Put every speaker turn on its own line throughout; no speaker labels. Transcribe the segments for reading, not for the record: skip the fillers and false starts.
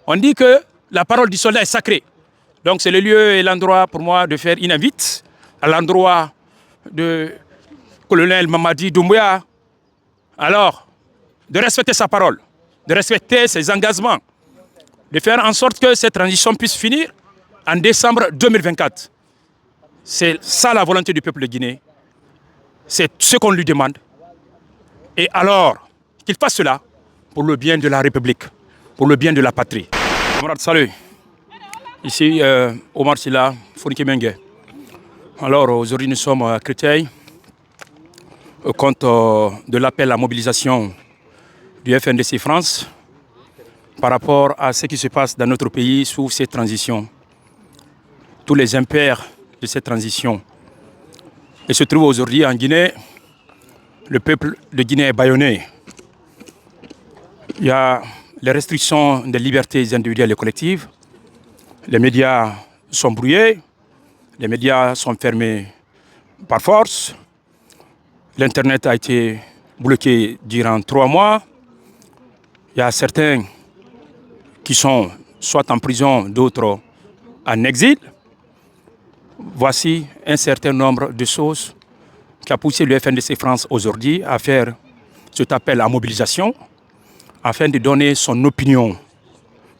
On dit que la parole du soldat est sacrée. Donc c'est le lieu et l'endroit pour moi de faire une invite à l'endroit de colonel Mamadi Doumbouya. Alors, de respecter sa parole, de respecter ses engagements, de faire en sorte que cette transition puisse finir en décembre 2024. C'est ça la volonté du peuple guinéen. C'est ce qu'on lui demande. Et alors, qu'il fasse cela pour le bien de la République, pour le bien de la patrie. Camarades, salut. Ici, Omar Silla, Founiki Mengue. Alors, aujourd'hui, nous sommes à Créteil, au compte de l'appel à mobilisation du FNDC France par rapport à ce qui se passe dans notre pays sous cette transition. Tous les impairs de cette transition. Et se trouve aujourd'hui en Guinée, le peuple de Guinée est bâillonné. Il y a les restrictions des libertés individuelles et collectives. Les médias sont brouillés, les médias sont fermés par force. L'Internet a été bloqué durant 3 mois. Il y a certains qui sont soit en prison, d'autres en exil. Voici un certain nombre de choses qui a poussé le FNDC France aujourd'hui à faire cet appel à mobilisation afin de donner son opinion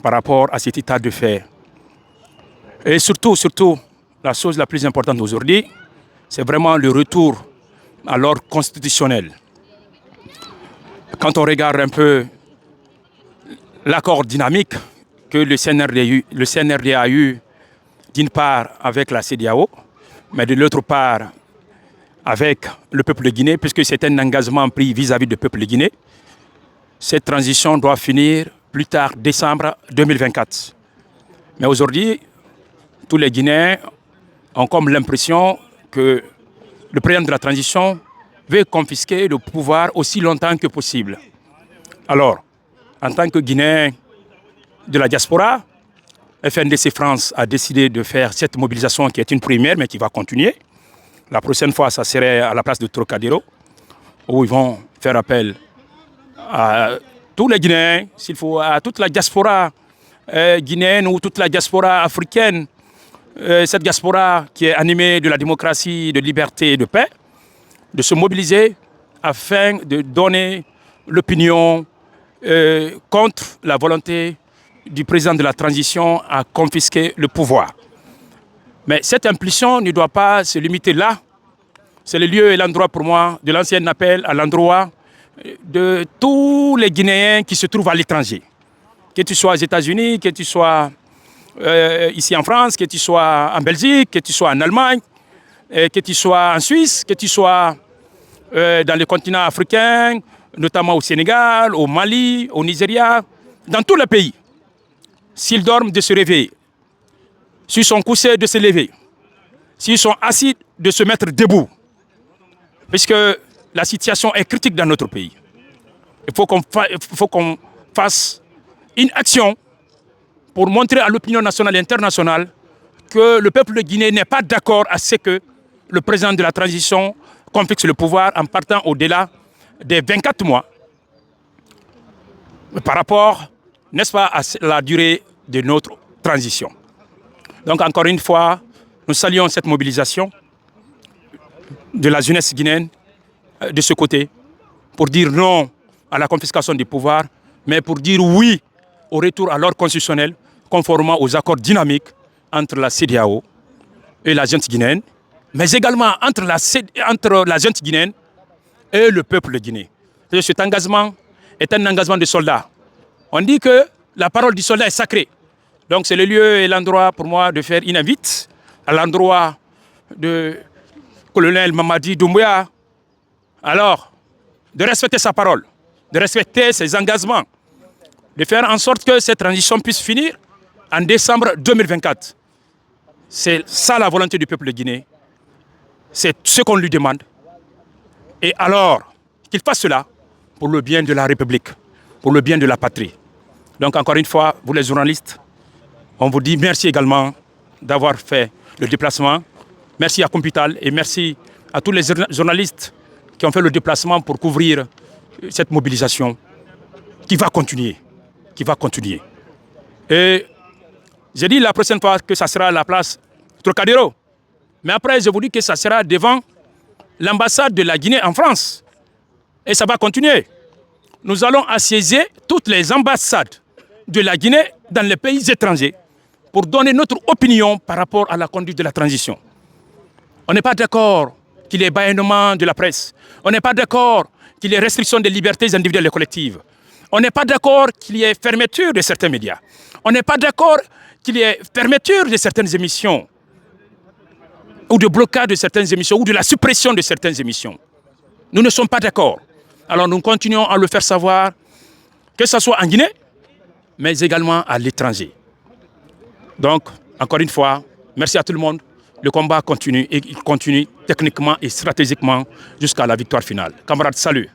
par rapport à cet état de fait. Et surtout, la chose la plus importante aujourd'hui, c'est vraiment le retour à l'ordre constitutionnel. Quand on regarde un peu l'accord dynamique que le CNRD a eu, d'une part avec la CEDEAO, mais de l'autre part avec le peuple de Guinée, puisque c'est un engagement pris vis-à-vis du peuple de Guinée, cette transition doit finir plus tard décembre 2024. Mais aujourd'hui, tous les Guinéens ont comme l'impression que le président de la transition veut confisquer le pouvoir aussi longtemps que possible. Alors, en tant que Guinéen de la diaspora, FNDC France a décidé de faire cette mobilisation qui est une première, mais qui va continuer. La prochaine fois, ça serait à la place de Trocadéro, où ils vont faire appel à tous les Guinéens, s'il faut, à toute la diaspora guinéenne ou toute la diaspora africaine, cette diaspora qui est animée de la démocratie, de liberté et de paix, de se mobiliser afin de donner l'opinion contre la volonté du président de la transition à confisquer le pouvoir. Mais cette impulsion ne doit pas se limiter là. C'est le lieu et l'endroit pour moi de l'ancien appel à l'endroit de tous les Guinéens qui se trouvent à l'étranger. Que tu sois aux États-Unis, que tu sois ici en France, que tu sois en Belgique, que tu sois en Allemagne, que tu sois en Suisse, que tu sois dans le continent africain, notamment au Sénégal, au Mali, au Nigeria, dans tous les pays. S'ils dorment, de se réveiller. S'ils sont couchés, de se lever. S'ils sont assis, de se mettre debout. Puisque la situation est critique dans notre pays. Il faut qu'on fasse une action pour montrer à l'opinion nationale et internationale que le peuple de Guinée n'est pas d'accord à ce que le président de la transition confisque le pouvoir en partant au-delà des 24 mois par rapport, n'est-ce pas, à la durée de notre transition. Donc encore une fois, nous saluons cette mobilisation de la jeunesse guinéenne de ce côté pour dire non à la confiscation du pouvoir, mais pour dire oui au retour à l'ordre constitutionnel conformément aux accords dynamiques entre la CEDEAO et la junte guinéenne, mais également entre la junte guinéenne et le peuple guinéen. Cet engagement est un engagement de soldats. On dit que la parole du soldat est sacrée. Donc c'est le lieu et l'endroit pour moi de faire une invite à l'endroit de colonel Mamadi Doumbouya. Alors, de respecter sa parole, de respecter ses engagements, de faire en sorte que cette transition puisse finir en décembre 2024. C'est ça la volonté du peuple guinéen. C'est ce qu'on lui demande. Et alors, qu'il fasse cela pour le bien de la République, pour le bien de la patrie. Donc encore une fois, vous les journalistes, on vous dit merci également d'avoir fait le déplacement. Merci à Compital et merci à tous les journalistes qui ont fait le déplacement pour couvrir cette mobilisation qui va continuer. Et j'ai dit la prochaine fois que ça sera à la place Trocadéro. Mais après, je vous dis que ça sera devant l'ambassade de la Guinée en France. Et ça va continuer. Nous allons assiéger toutes les ambassades de la Guinée dans les pays étrangers pour donner notre opinion par rapport à la conduite de la transition. On n'est pas d'accord qu'il y ait bâillonnement de la presse. On n'est pas d'accord qu'il y ait restriction des libertés individuelles et collectives. On n'est pas d'accord qu'il y ait fermeture de certains médias. On n'est pas d'accord qu'il y ait fermeture de certaines émissions ou de blocage de certaines émissions ou de la suppression de certaines émissions. Nous ne sommes pas d'accord. Alors nous continuons à le faire savoir, que ce soit en Guinée, mais également à l'étranger. Donc, encore une fois, merci à tout le monde. Le combat continue et il continue techniquement et stratégiquement jusqu'à la victoire finale. Camarades, salut.